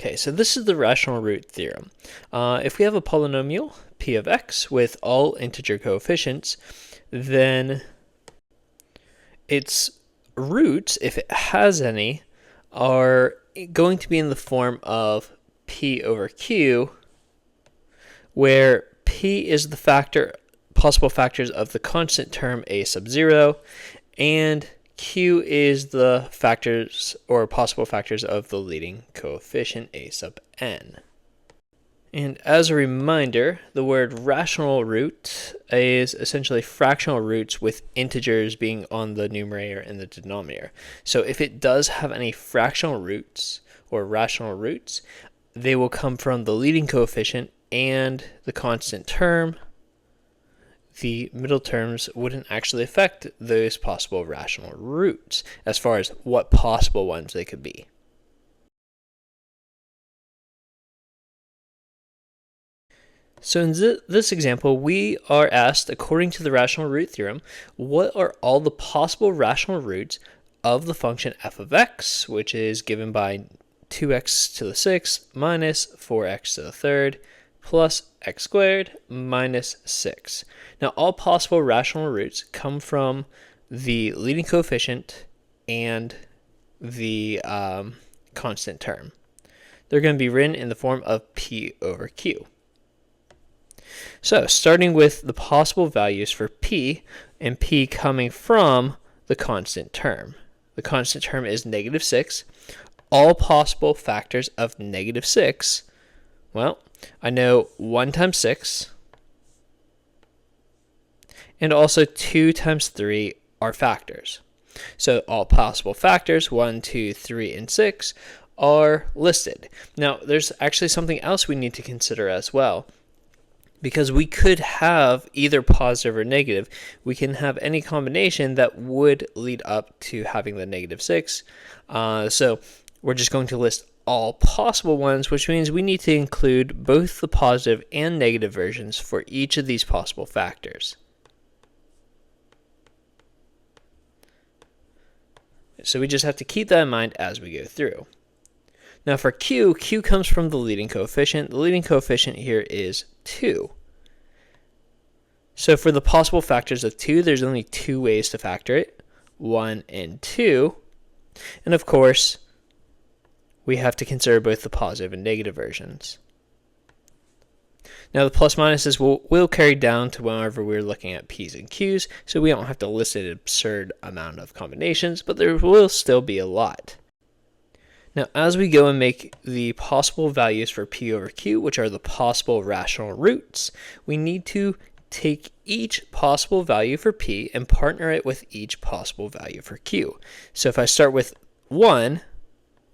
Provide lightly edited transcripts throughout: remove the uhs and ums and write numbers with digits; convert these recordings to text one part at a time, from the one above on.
Okay, so this is the rational root theorem. If we have a polynomial, p of x, with all integer coefficients, then its roots, if it has any, are going to be in the form of p over q, where p is the possible factors of the constant term a sub 0, and q is the factors or possible factors of the leading coefficient a sub n. And as a reminder, the word rational root is essentially fractional roots with integers being on the numerator and the denominator. So if it does have any fractional roots or rational roots, they will come from the leading coefficient and the constant term. The middle terms wouldn't actually affect those possible rational roots as far as what possible ones they could be. So in this example, we are asked, according to the rational root theorem, what are all the possible rational roots of the function f of x, which is given by 2x to the 6th minus 4x to the 3rd plus x squared minus 6. Now, all possible rational roots come from the leading coefficient and the constant term. They're going to be written in the form of p over q. So, starting with the possible values for p, and p coming from the constant term. The constant term is negative 6. All possible factors of negative 6, well, I know 1 times 6, and also 2 times 3 are factors. So all possible factors, 1, 2, 3, and 6, are listed. Now, there's actually something else we need to consider as well, because we could have either positive or negative. We can have any combination that would lead up to having the negative 6. So we're just going to list all possible ones, which means we need to include both the positive and negative versions for each of these possible factors. So we just have to keep that in mind as we go through. Now for q, q comes from the leading coefficient. The leading coefficient here is 2. So for the possible factors of 2, there's only 2 ways to factor it, 1 and 2. And of course, we have to consider both the positive and negative versions. Now the plus minuses will carry down to whenever we're looking at p's and q's, so we don't have to list an absurd amount of combinations, but there will still be a lot. Now as we go and make the possible values for p over q, which are the possible rational roots, we need to take each possible value for p and partner it with each possible value for q. So if I start with 1,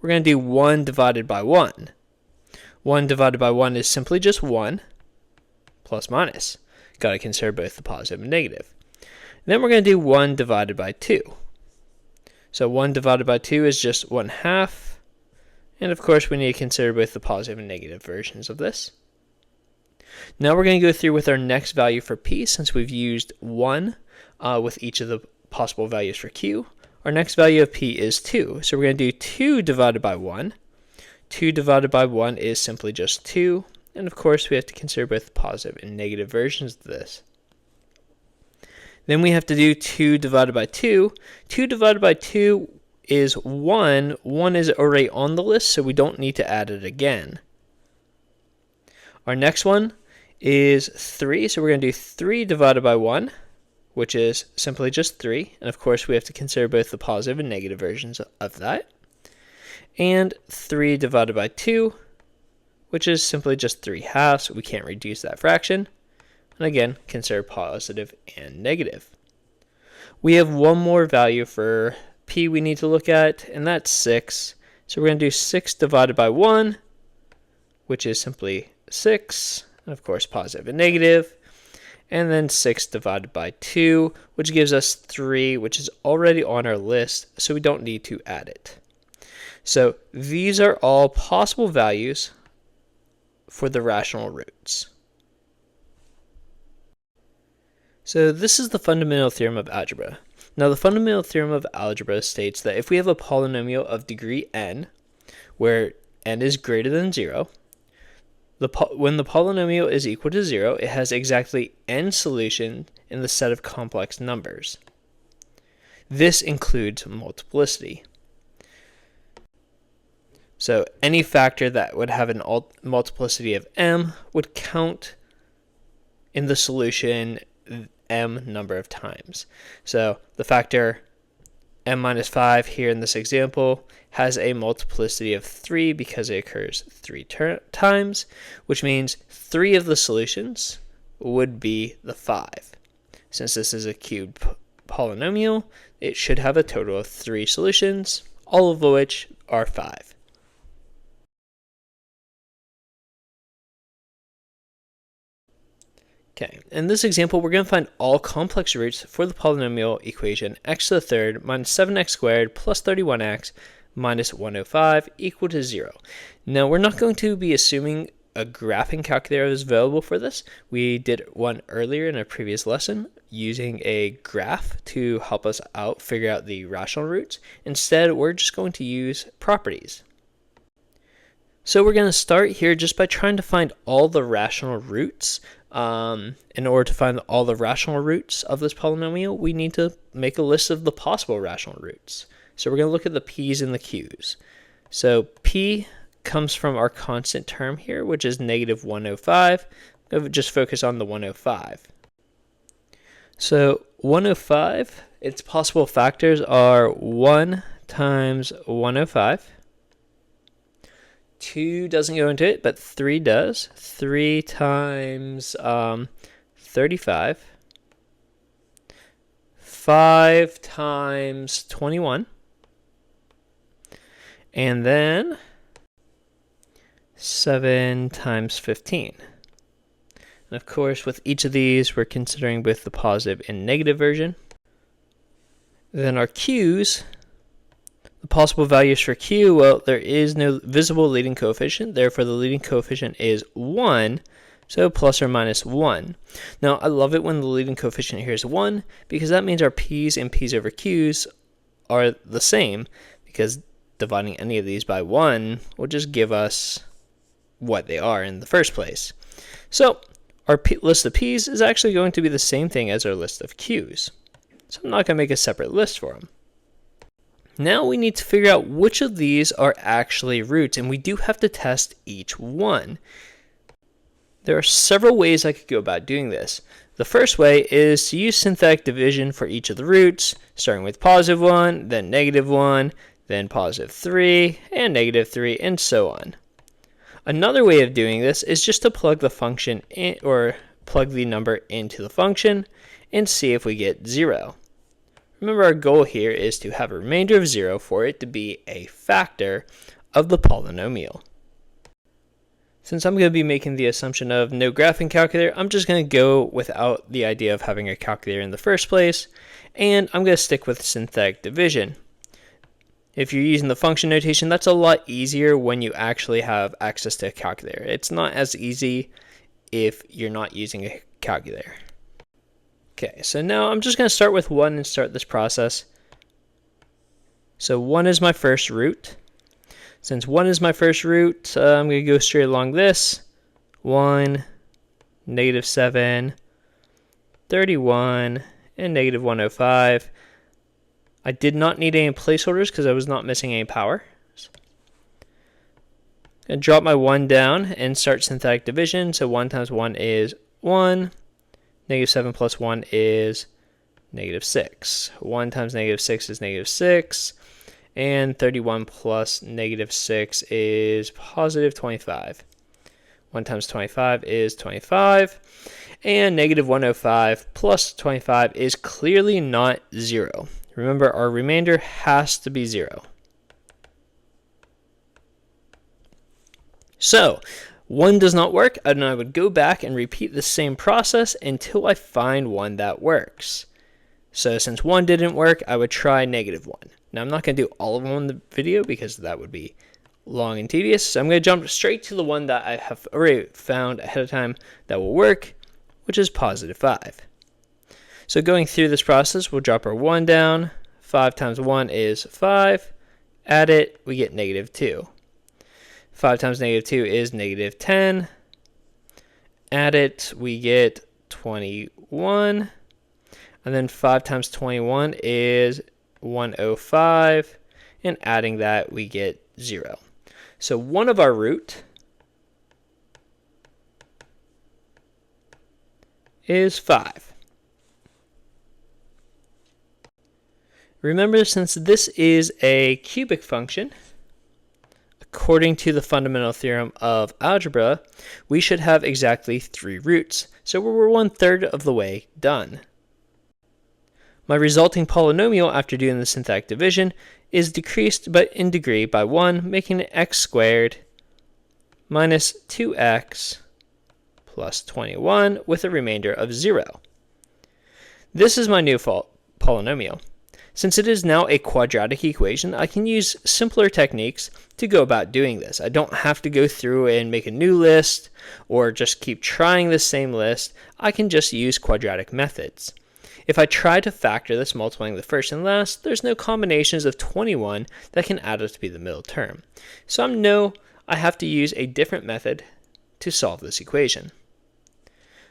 we're going to do 1 divided by 1. 1 divided by 1 is simply just 1 plus minus. Got to consider both the positive and negative. Then we're going to do 1 divided by 2. So 1 divided by 2 is just 1/2. And of course, we need to consider both the positive and negative versions of this. Now we're going to go through with our next value for p, since we've used 1 with each of the possible values for q. Our next value of p is 2. So we're going to do 2 divided by 1. 2 divided by 1 is simply just 2. And of course, we have to consider both positive and negative versions of this. Then we have to do 2 divided by 2. 2 divided by 2 is 1. 1 is already on the list, so we don't need to add it again. Our next one is 3. So we're going to do 3 divided by 1. Which is simply just 3. And of course, we have to consider both the positive and negative versions of that. And 3 divided by 2, which is simply just 3/2. We can't reduce that fraction. And again, consider positive and negative. We have one more value for p we need to look at, and that's 6. So we're going to do 6 divided by 1, which is simply 6. And of course, positive and negative. And then 6 divided by 2, which gives us 3, which is already on our list, so we don't need to add it. So these are all possible values for the rational roots. So this is the fundamental theorem of algebra. Now the fundamental theorem of algebra states that if we have a polynomial of degree n, where n is greater than 0. When the polynomial is equal to 0, it has exactly n solutions in the set of complex numbers. This includes multiplicity. So any factor that would have a multiplicity of m would count in the solution m number of times. So the factor m minus 5 here in this example has a multiplicity of 3 because it occurs 3 times, which means 3 of the solutions would be the 5. Since this is a cubed polynomial, it should have a total of 3 solutions, all of which are 5. Okay, in this example, we're going to find all complex roots for the polynomial equation x to the third minus 7x squared plus 31x minus 105 equal to 0. Now, we're not going to be assuming a graphing calculator is available for this. We did one earlier in a previous lesson using a graph to help us figure out the rational roots. Instead, we're just going to use properties. So we're going to start here just by trying to find all the rational roots. In order to find all the rational roots of this polynomial, we need to make a list of the possible rational roots. So we're going to look at the p's and the q's. So p comes from our constant term here, which is negative 105. We'll just focus on the 105. So 105, its possible factors are 1 times 105. 2 doesn't go into it, but 3 does. 3 times 35. 5 times 21. And then 7 times 15. And of course, with each of these, we're considering both the positive and negative version. Then our q's. The possible values for q, well, there is no visible leading coefficient, therefore the leading coefficient is 1, so plus or minus 1. Now, I love it when the leading coefficient here is 1, because that means our p's and p's over q's are the same, because dividing any of these by 1 will just give us what they are in the first place. So, our list of p's is actually going to be the same thing as our list of q's. So I'm not going to make a separate list for them. Now we need to figure out which of these are actually roots, and we do have to test each one. There are several ways I could go about doing this. The first way is to use synthetic division for each of the roots, starting with positive 1, then negative 1, then positive 3, and negative 3, and so on. Another way of doing this is just to plug the function in, or plug the number into the function and see if we get 0. Remember, our goal here is to have a remainder of 0 for it to be a factor of the polynomial. Since I'm going to be making the assumption of no graphing calculator, I'm just going to go without the idea of having a calculator in the first place, and I'm going to stick with synthetic division. If you're using the function notation, that's a lot easier when you actually have access to a calculator. It's not as easy if you're not using a calculator. Okay, so now I'm just going to start with 1 and start this process. So 1 is my first root. Since 1 is my first root, I'm going to go straight along this. 1, negative 7, 31, and negative 105. I did not need any placeholders because I was not missing any power. I'm going to drop my 1 down and start synthetic division. So 1 times 1 is 1. Negative 7 plus 1 is negative 6. 1 times negative 6 is negative 6. And 31 plus negative 6 is positive 25. 1 times 25 is 25. And negative 105 plus 25 is clearly not 0. Remember, our remainder has to be 0. So, 1 does not work, and I would go back and repeat the same process until I find one that works. So since 1 didn't work, I would try negative 1. Now I'm not going to do all of them in the video because that would be long and tedious, so I'm going to jump straight to the one that I have already found ahead of time that will work, which is positive 5. So going through this process, we'll drop our 1 down. 5 times 1 is 5. Add it, we get negative 2. 5 times negative 2 is negative 10. Add it, we get 21. And then 5 times 21 is 105. And adding that, we get 0. So one of our root is 5. Remember, since this is a cubic function, according to the fundamental theorem of algebra, we should have exactly 3 roots. So we're 1/3 of the way done. My resulting polynomial after doing the synthetic division is decreased in degree by 1, making it x squared minus 2x plus 21 with a remainder of 0. This is my new polynomial. Since it is now a quadratic equation, I can use simpler techniques to go about doing this. I don't have to go through and make a new list or just keep trying the same list. I can just use quadratic methods. If I try to factor this multiplying the first and last, there's no combinations of 21 that can add up to be the middle term. So I have to use a different method to solve this equation.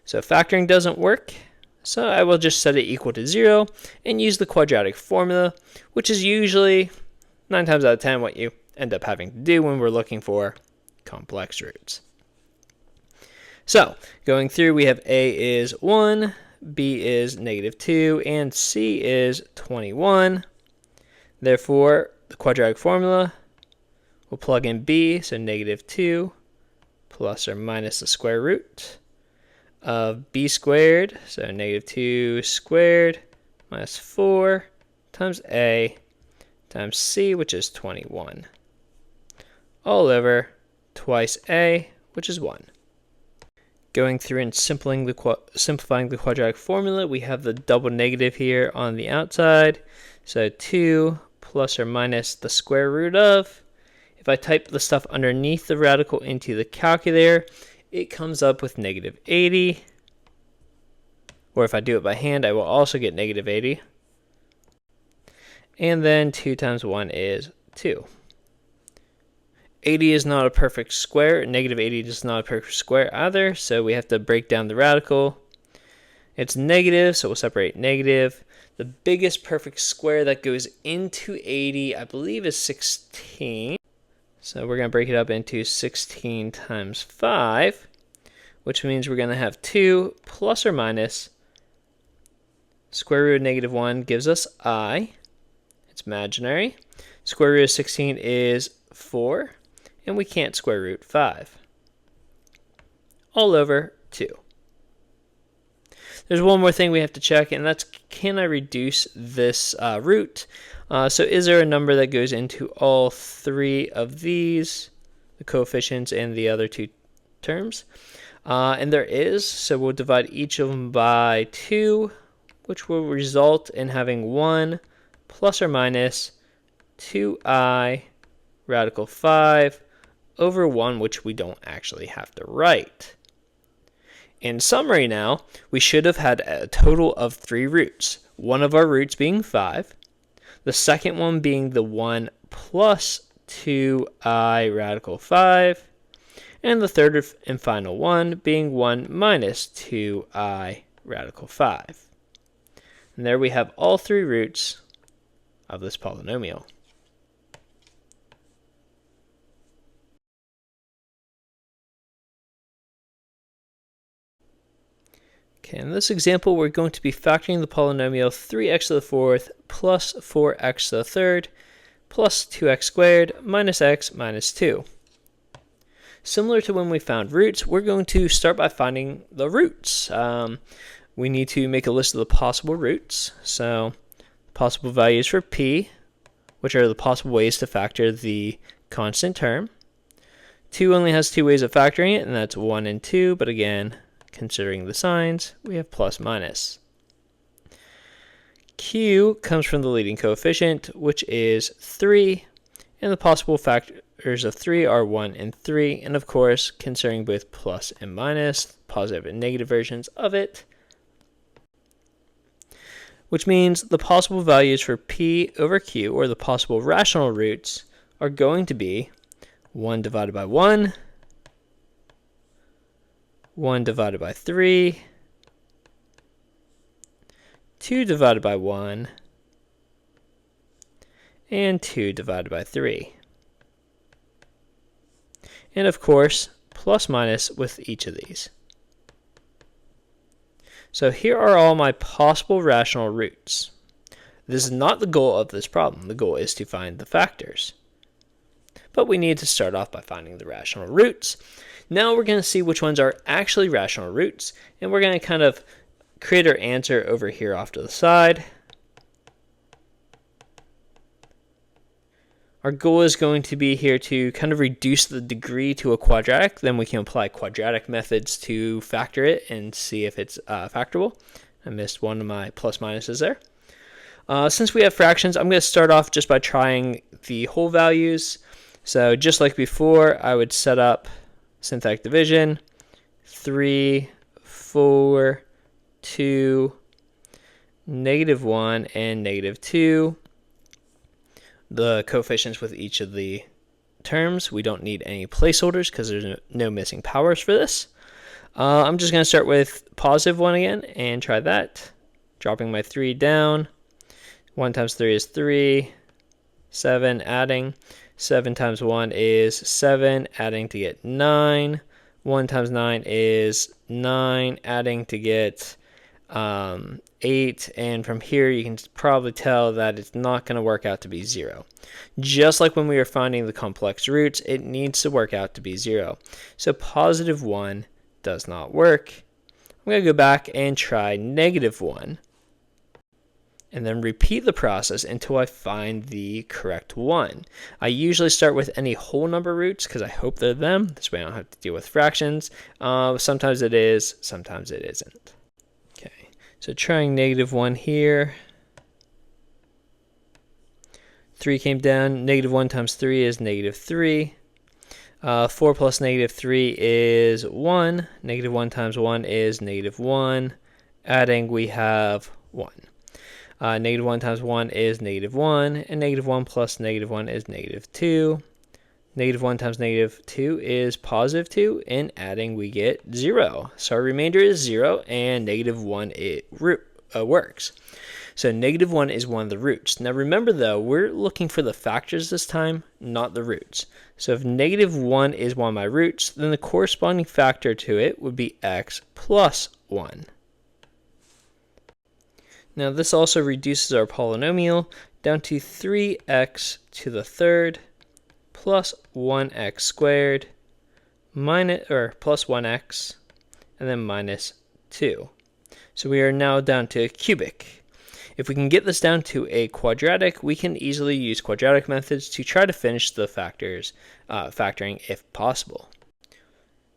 So factoring doesn't work. So I will just set it equal to 0 and use the quadratic formula, which is usually 9 times out of 10 what you end up having to do when we're looking for complex roots. So going through, we have A is 1, B is negative 2, and C is 21. Therefore, the quadratic formula will plug in B, so negative 2 plus or minus the square root of b squared, so negative 2 squared minus 4 times a times c, which is 21, all over twice a, which is 1. Going through and simplifying the quadratic formula, we have the double negative here on the outside, so 2 plus or minus the square root of. If I type the stuff underneath the radical into the calculator, it comes up with negative 80. Or if I do it by hand, I will also get negative 80. And then 2 times 1 is 2. 80 is not a perfect square. Negative 80 is not a perfect square either, so we have to break down the radical. It's negative, so we'll separate negative. The biggest perfect square that goes into 80, I believe, is 16. So we're going to break it up into 16 times 5, which means we're going to have 2 plus or minus square root of negative 1 gives us I. It's imaginary. Square root of 16 is 4, and we can't square root 5. All over 2. There's one more thing we have to check, and that's, can I reduce this root? So is there a number that goes into all 3 of these, the coefficients and the other 2 terms? And there is, so we'll divide each of them by 2, which will result in having 1 plus or minus 2i radical 5 over 1, which we don't actually have to write. In summary now, we should have had a total of 3 roots. One of our roots being 5, the second one being the 1 plus 2i radical 5, and the third and final one being 1 minus 2i radical 5. And there we have all 3 roots of this polynomial. Okay, in this example, we're going to be factoring the polynomial 3x to the 4th plus 4x to the 3rd plus 2x squared minus x minus 2. Similar to when we found roots, we're going to start by finding the roots. We need to make a list of the possible roots. So possible values for p, which are the possible ways to factor the constant term. 2 only has 2 ways of factoring it, and that's 1 and 2, but again, considering the signs, we have plus minus. Q comes from the leading coefficient, which is 3, and the possible factors of 3 are 1 and 3, and of course, considering both plus and minus, positive and negative versions of it, which means the possible values for p over q, or the possible rational roots, are going to be 1 divided by 1, 1 divided by 3, 2 divided by 1, and 2 divided by 3. And of course, plus minus with each of these. So here are all my possible rational roots. This is not the goal of this problem. The goal is to find the factors. But we need to start off by finding the rational roots. Now we're going to see which ones are actually rational roots, and we're going to kind of create our answer over here off to the side. Our goal is going to be here to kind of reduce the degree to a quadratic. Then we can apply quadratic methods to factor it and see if it's factorable. I missed one of my plus minuses there. Since we have fractions, I'm going to start off just by trying the whole values. So just like before, I would set up synthetic division, 3, 4, 2, -1, and -2. The coefficients with each of the terms. We don't need any placeholders because there's no missing powers for this. I'm just going to start with +1 again and try that. Dropping my 3 down. 1 times 3 is 3. 7 adding. 7 times 1 is 7, adding to get 9. 1 times 9 is 9, adding to get 8, and from here you can probably tell that it's not going to work out to be 0. Just like when we were finding the complex roots, it needs to work out to be 0. So +1 does not work. I'm going to go back and try -1, and then repeat the process until I find the correct one. I usually start with any whole number roots because I hope they're them. This way I don't have to deal with fractions. Sometimes it is, sometimes it isn't. Okay, so trying -1 here. 3 came down. -1 times 3 is -3. 4 plus -3 is 1. -1 times 1 is -1. Adding, we have 1. -1 times 1 is -1, and -1 plus -1 is -2. -1 times -2 is +2, and adding we get 0. So our remainder is 0, and -1 works. So -1 is one of the roots. Now remember though, we're looking for the factors this time, not the roots. So if -1 is one of my roots, then the corresponding factor to it would be x plus 1. Now this also reduces our polynomial down to 3x to the third plus 1x squared plus 1x and then minus 2. So we are now down to a cubic. If we can get this down to a quadratic, we can easily use quadratic methods to try to finish the factoring if possible.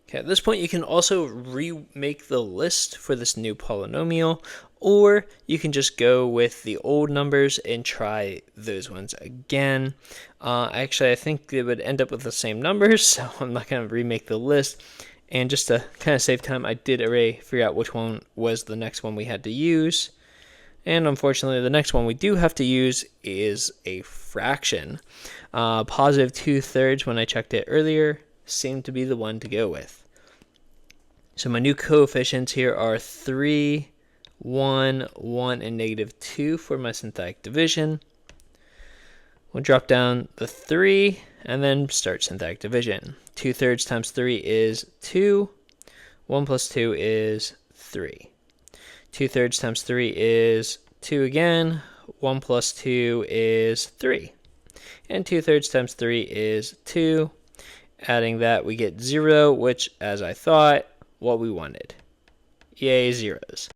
Okay, at this point you can also remake the list for this new polynomial, or you can just go with the old numbers and try those ones again. Actually, I think they would end up with the same numbers, so I'm not going to remake the list. And just to kind of save time, I did already figure out which one was the next one we had to use. And unfortunately, the next one we do have to use is a fraction. Positive 2/3 when I checked it earlier seemed to be the one to go with. So my new coefficients here are 3, 1, 1, and -2 for my synthetic division. We'll drop down the 3 and then start synthetic division. 2/3 times 3 is 2. 1 plus 2 is 3. 2/3 times 3 is 2 again. 1 plus 2 is 3. And 2/3 times 3 is 2. Adding that, we get 0, which, as I thought, what we wanted. Yay, zeros.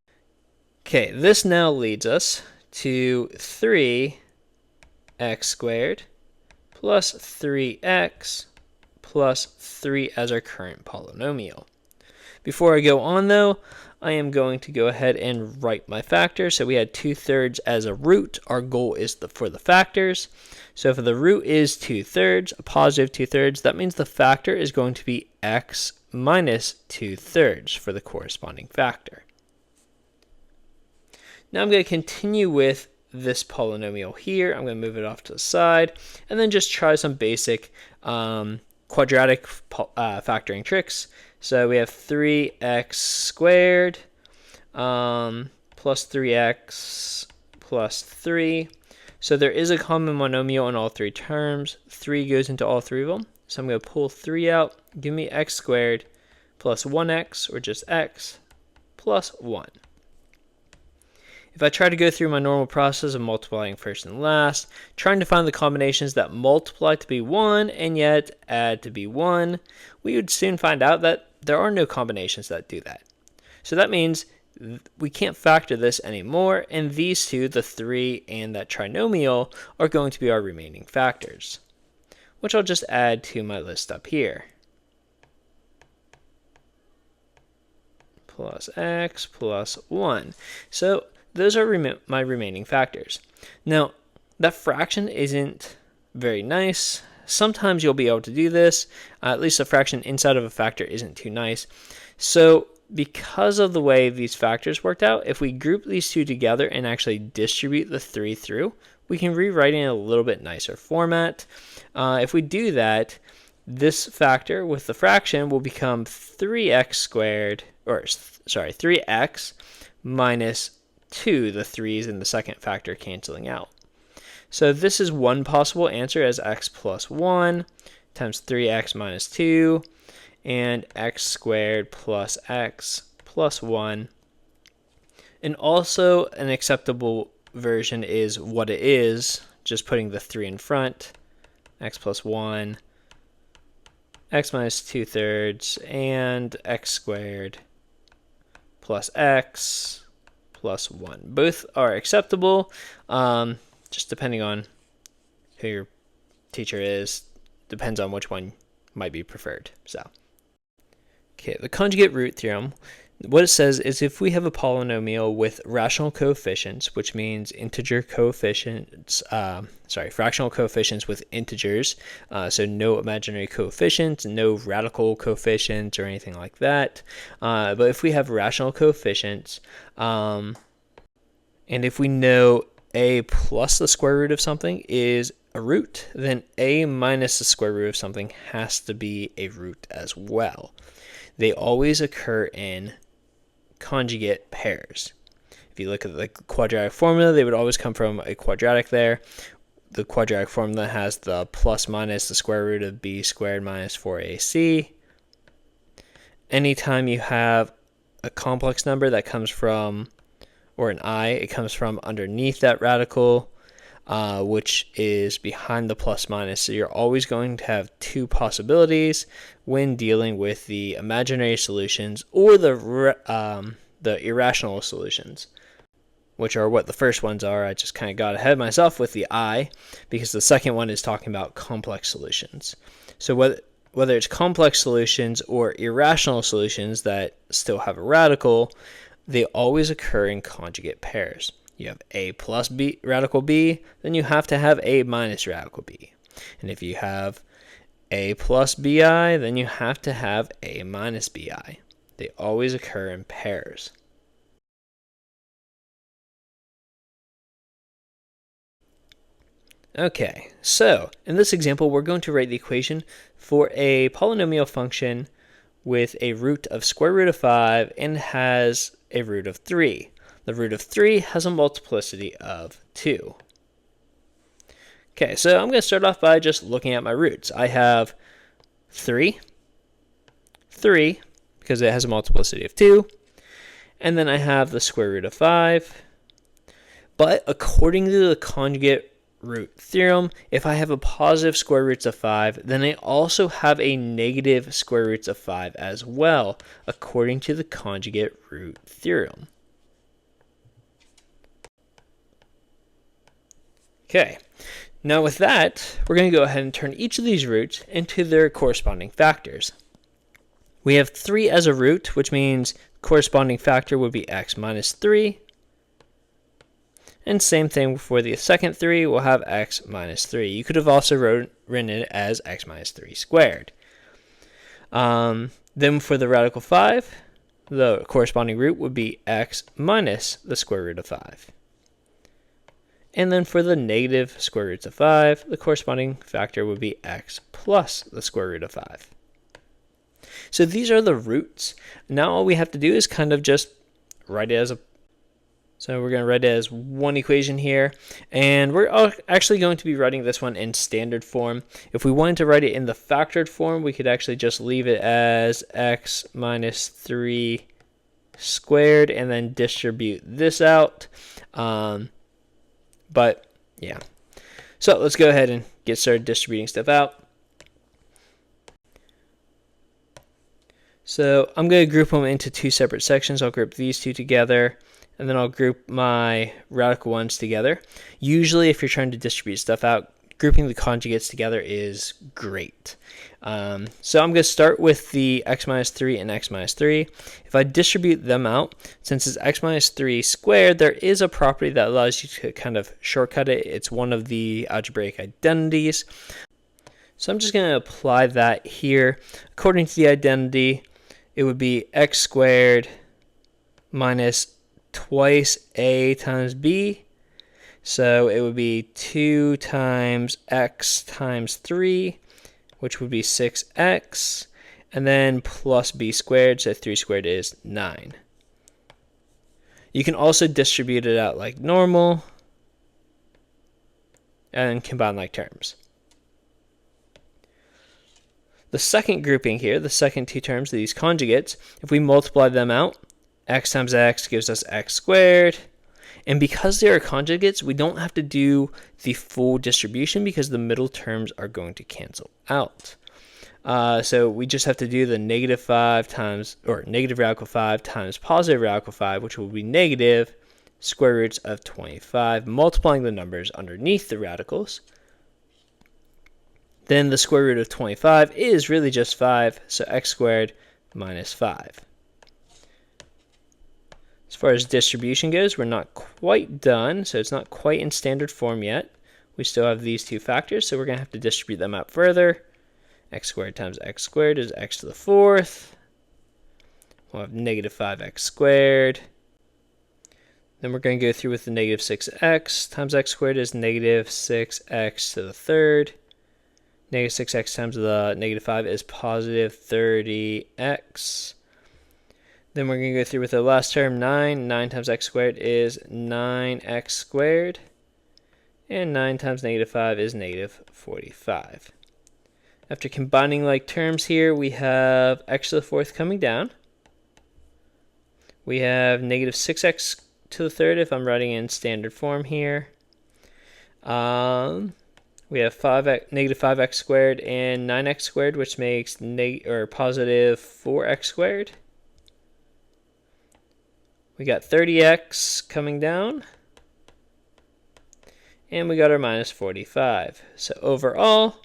Okay, this now leads us to 3x squared plus 3x plus 3 as our current polynomial. Before I go on though, I am going to go ahead and write my factors. So we had 2/3 as a root. Our goal is for the factors. So if the root is 2/3, a positive 2/3, that means the factor is going to be x minus 2/3 for the corresponding factor. Now I'm going to continue with this polynomial here. I'm going to move it off to the side and then just try some basic quadratic factoring tricks. So we have 3x squared plus 3x plus 3. So there is a common monomial in all three terms. 3 goes into all three of them. So I'm going to pull 3 out. Give me x squared plus 1x, or just x, plus 1. If I try to go through my normal process of multiplying first and last, trying to find the combinations that multiply to be 1 and yet add to be 1, we would soon find out that there are no combinations that do that. So that means we can't factor this anymore, and these two, the 3 and that trinomial, are going to be our remaining factors, which I'll just add to my list up here. Plus x plus 1. So those are my remaining factors. Now, that fraction isn't very nice. Sometimes you'll be able to do this. At least a fraction inside of a factor isn't too nice. So because of the way these factors worked out, if we group these two together and actually distribute the 3 through, we can rewrite it in a little bit nicer format. If we do that, this factor with the fraction will become 3x squared, or sorry, 3x minus 2, the 3's in the second factor canceling out. So this is one possible answer as x plus 1 times 3x minus 2 and x squared plus x plus 1. And also an acceptable version is what it is, just putting the 3 in front, x plus 1, x minus 2/3, and x squared plus x plus 1. Both are acceptable, just depending on who your teacher is. Depends on which one might be preferred. So, okay, the conjugate root theorem, what it says is if we have a polynomial with rational coefficients, which means integer coefficients, fractional coefficients with integers, so no imaginary coefficients, no radical coefficients or anything like that. But if we have rational coefficients, and if we know a plus the square root of something is a root, then a minus the square root of something has to be a root as well. They always occur in conjugate pairs. If you look at the quadratic formula, they would always come from a quadratic there. The quadratic formula has the plus minus the square root of b squared minus 4ac. Anytime you have a complex number that comes from, or an I, it comes from underneath that radical, which is behind the plus minus. So you're always going to have two possibilities when dealing with the imaginary solutions or the irrational solutions, which are what the first ones are. I just kind of got ahead of myself with the I, because the second one is talking about complex solutions. So whether it's complex solutions or irrational solutions that still have a radical, they always occur in conjugate pairs. You have a plus b radical b, then you have to have a minus radical b. And if you have a plus bi, then you have to have a minus bi. They always occur in pairs. Okay, so in this example, we're going to write the equation for a polynomial function with a root of square root of 5 and has a root of 3. The root of 3 has a multiplicity of 2. Okay, so I'm going to start off by just looking at my roots. I have 3, because it has a multiplicity of 2, and then I have the square root of 5. But according to the conjugate root theorem, if I have a positive square roots of 5, then I also have a negative square roots of 5 as well, according to the conjugate root theorem. Okay, now with that, we're going to go ahead and turn each of these roots into their corresponding factors. We have 3 as a root, which means corresponding factor would be x minus 3. And same thing for the second 3, we'll have x minus 3. You could have also written it as x minus 3 squared. Then for the radical 5, the corresponding root would be x minus the square root of 5. And then for the negative square roots of 5, the corresponding factor would be x plus the square root of 5. So these are the roots. Now all we have to do is kind of just write it as a So we're going to write it as one equation here, and we're actually going to be writing this one in standard form. If we wanted to write it in the factored form, we could actually just leave it as x minus 3 squared and then distribute this out. But yeah, so let's go ahead and get started distributing stuff out. So I'm going to group them into two separate sections. I'll group these two together, and then I'll group my radical ones together. Usually if you're trying to distribute stuff out, grouping the conjugates together is great. So I'm going to start with the x minus 3 and x minus 3. If I distribute them out, since it's x minus 3 squared, there is a property that allows you to kind of shortcut it. It's one of the algebraic identities. So I'm just going to apply that here. According to the identity, it would be x squared minus twice a times b. So it would be 2 times x times 3, which would be 6x, and then plus b squared, so 3 squared is 9. You can also distribute it out like normal and combine like terms. The second grouping here, the second two terms of these conjugates, if we multiply them out, x times x gives us x squared. And because they are conjugates, we don't have to do the full distribution because the middle terms are going to cancel out. So we just have to do the negative 5 times, or negative radical 5 times positive radical 5, which will be negative square roots of 25, multiplying the numbers underneath the radicals. Then the square root of 25 is really just 5, so x squared minus 5. As far as distribution goes, we're not quite done, so it's not quite in standard form yet. We still have these two factors, so we're going to have to distribute them out further. X squared times x squared is x to the 4th. We'll have negative 5x squared. Then we're going to go through with the negative 6x times x squared is negative 6x to the 3rd. Negative 6x times the negative 5 is positive 30x. Then we're going to go through with the last term, 9. 9 times x squared is 9x squared. And 9 times negative 5 is negative 45. After combining like terms here, we have x to the 4th coming down. We have negative 6x to the 3rd if I'm writing in standard form here. We have negative 5x squared and 9x squared, which makes positive 4x squared. We got 30x coming down, and we got our minus 45. So overall,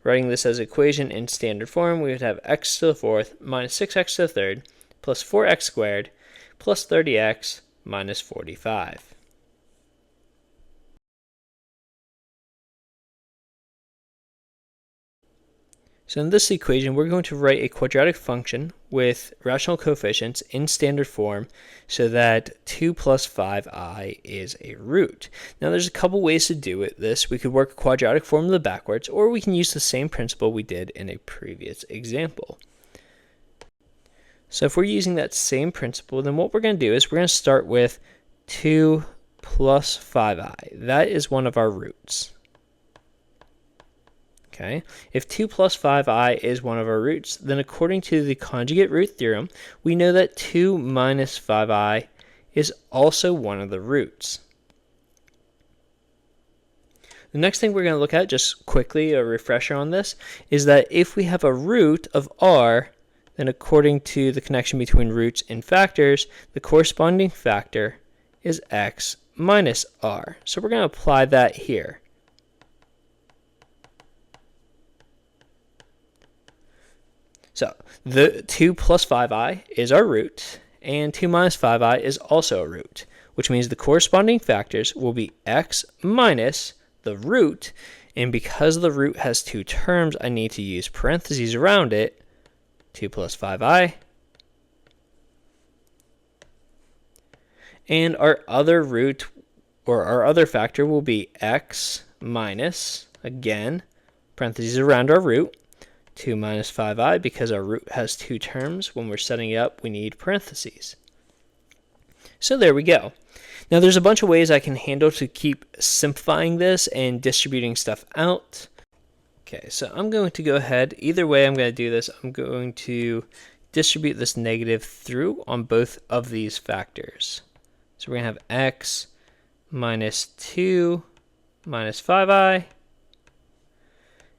writing this as equation in standard form, we would have x to the 4th minus 6x to the 3rd plus 4x squared plus 30x minus 45. So in this equation, we're going to write a quadratic function with rational coefficients in standard form so that 2 plus 5i is a root. Now there's a couple ways to do this. We could work a quadratic formula backwards, or we can use the same principle we did in a previous example. So if we're using that same principle, then what we're going to do is we're going to start with 2 plus 5i. That is one of our roots. Okay. If 2 plus 5i is one of our roots, then according to the conjugate root theorem, we know that 2 minus 5i is also one of the roots. The next thing we're going to look at, just quickly, a refresher on this, is that if we have a root of r, then according to the connection between roots and factors, the corresponding factor is x minus r. So we're going to apply that here. So the 2 plus 5i is our root, and 2 minus 5i is also a root, which means the corresponding factors will be x minus the root, and because the root has two terms, I need to use parentheses around it, 2 plus 5i. And our other root, or our other factor will be x minus, again, parentheses around our root, 2 minus 5i, because our root has two terms. When we're setting it up, we need parentheses. So there we go. Now there's a bunch of ways I can handle to keep simplifying this and distributing stuff out. Okay, so I'm going to go ahead. Either way I'm going to do this, I'm going to distribute this negative through on both of these factors. So we're going to have x minus 2 minus 5i,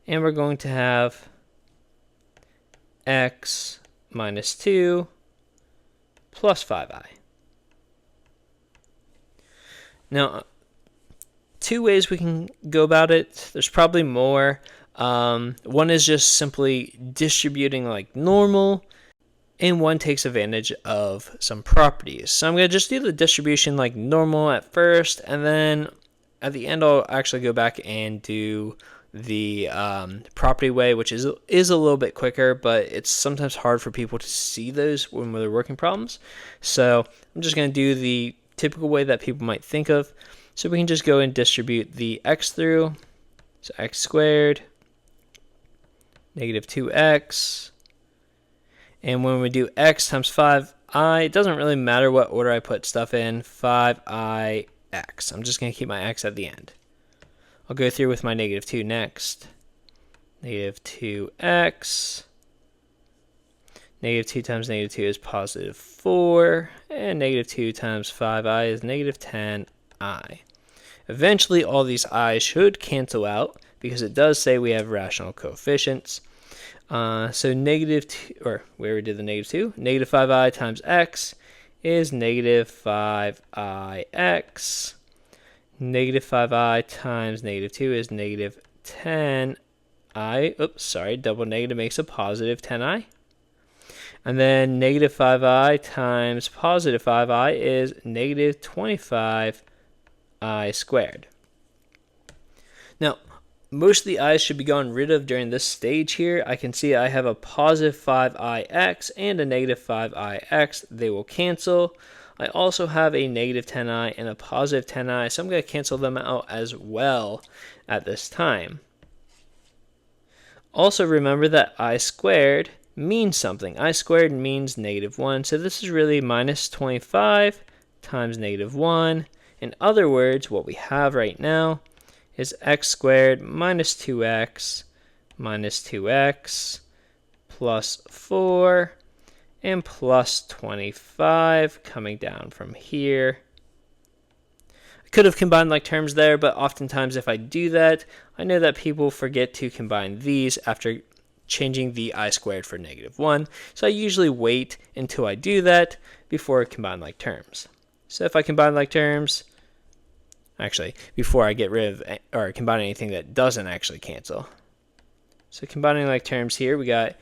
and we're going to have x minus 2 plus 5i. Now, two ways we can go about it. There's probably more. One is just simply distributing like normal, and one takes advantage of some properties. So I'm going to just do the distribution like normal at first, and then at the end I'll actually go back and do the property way, which is a little bit quicker, but it's sometimes hard for people to see those when they're working problems. So I'm just going to do the typical way that people might think of. So we can just go and distribute the x through. So x squared, negative 2x. And when we do x times 5i, it doesn't really matter what order I put stuff in, 5ix. I'm just going to keep my x at the end. I'll go through with my negative 2 next. Negative 2x. Negative 2 times negative 2 is positive 4, and negative 2 times 5i is negative 10i. Eventually, all these i's should cancel out because it does say we have rational coefficients. So negative 2, or where we did the negative 2, negative 5i times x is negative 5ix. Negative 5i times negative 2 is negative 10i. Oops, sorry, double negative makes a positive 10i. And then negative 5i times positive 5i is negative 25i squared. Now, most of the i's should be gotten rid of during this stage here. I can see I have a positive 5ix and a negative 5ix. They will cancel. I also have a negative 10i and a positive 10i, so I'm going to cancel them out as well at this time. Also remember that I squared means something. I squared means negative 1, so this is really minus 25 times negative 1. In other words, what we have right now is x squared minus 2x plus 4 and plus 25 coming down from here. I could have combined like terms there, but oftentimes if I do that, I know that people forget to combine these after changing the I squared for negative 1. So I usually wait until I do that before I combine like terms. So if I combine like terms, actually, before I get rid of or combine anything that doesn't actually cancel. So combining like terms here, we got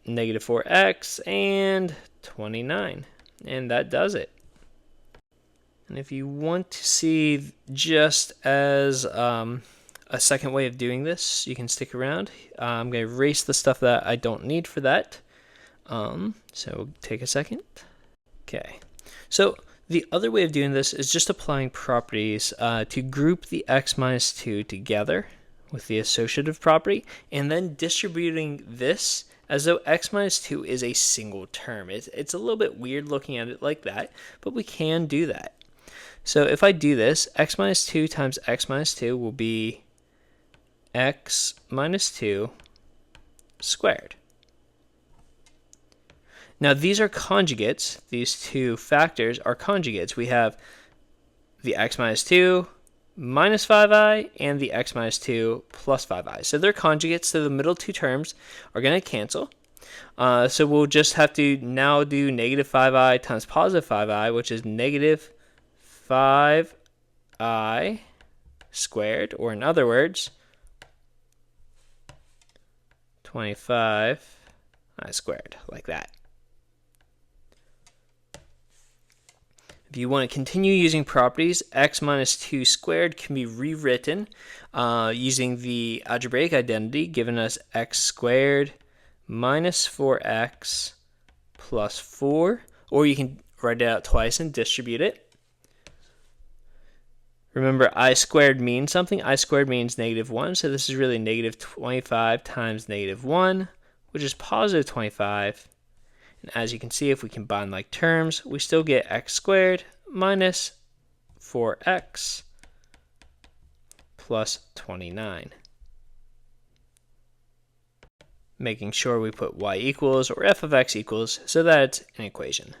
negative 4x and 29. And that does it. And if you want to see just as a second way of doing this, you can stick around. I'm going to erase the stuff that I don't need for that. So take a second. Okay. So the other way of doing this is just applying properties to group the x minus 2 together with the associative property, and then distributing this as though x minus 2 is a single term. It's a little bit weird looking at it like that, but we can do that. So if I do this, x minus 2 times x minus 2 will be x minus 2 squared. Now these are conjugates. These two factors are conjugates. We have the x minus 2 minus 5i and the x minus 2 plus 5i. So they're conjugates, so the middle two terms are going to cancel. So we'll just have to now do negative 5i times positive 5i, which is negative 5i squared, or in other words, 25i squared, like that. If you want to continue using properties, x minus 2 squared can be rewritten using the algebraic identity, giving us x squared minus 4x plus 4, or you can write it out twice and distribute it. Remember, I squared means something. I squared means -1, so this is really negative 25 times -1, which is positive 25. And as you can see, if we combine like terms, we still get x squared minus 4x plus 29. Making sure we put y equals or f of x equals so that it's an equation.